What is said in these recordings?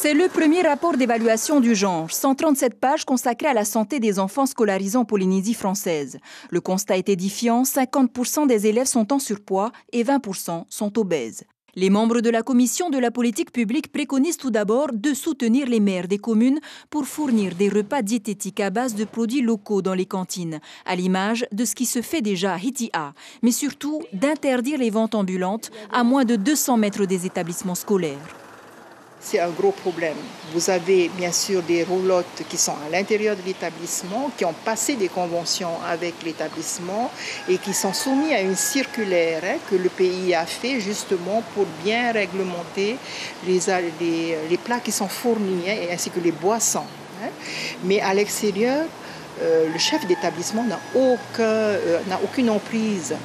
C'est le premier rapport d'évaluation du genre, 137 pages consacrées à la santé des enfants scolarisés en Polynésie française. Le constat est édifiant, 50% des élèves sont en surpoids et 20% sont obèses. Les membres de la commission de la politique publique préconisent tout d'abord de soutenir les maires des communes pour fournir des repas diététiques à base de produits locaux dans les cantines, à l'image de ce qui se fait déjà à Hitia, mais surtout d'interdire les ventes ambulantes à moins de 200 mètres des établissements scolaires. C'est un gros problème. Vous avez bien sûr des roulottes qui sont à l'intérieur de l'établissement, qui ont passé des conventions avec l'établissement et qui sont soumis à une circulaire que le pays a fait justement pour bien réglementer les plats qui sont fournis ainsi que les boissons. Mais à l'extérieur, le chef d'établissement n'a aucune emprise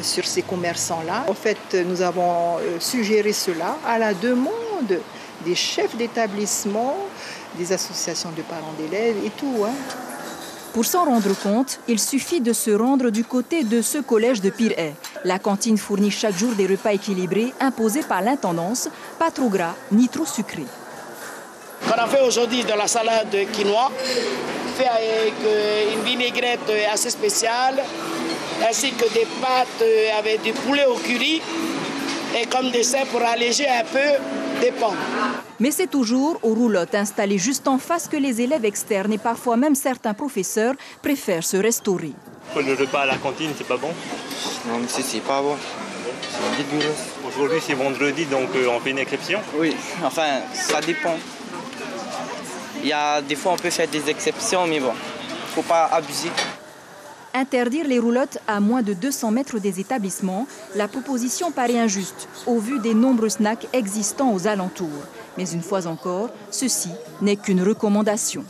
sur ces commerçants-là. En fait, nous avons suggéré cela à la demande des chefs d'établissement, des associations de parents d'élèves et tout. Pour s'en rendre compte, il suffit de se rendre du côté de ce collège de Pir'e. La cantine fournit chaque jour des repas équilibrés imposés par l'intendance, pas trop gras ni trop sucrés. On a fait aujourd'hui de la salade de quinoa, fait avec une vinaigrette assez spéciale, ainsi que des pâtes avec du poulet au curry et comme dessert pour alléger un peu des pommes. Mais c'est toujours aux roulottes installées juste en face que les élèves externes et parfois même certains professeurs préfèrent se restaurer. Le repas à la cantine, c'est pas bon? Non, mais c'est pas bon. C'est dégueulasse. Aujourd'hui, c'est vendredi, donc on fait une exception? Oui, enfin, ça dépend. Il y a des fois, on peut faire des exceptions, mais bon, faut pas abuser. Interdire les roulottes à moins de 200 mètres des établissements, la proposition paraît injuste au vu des nombreux snacks existants aux alentours. Mais une fois encore, ceci n'est qu'une recommandation.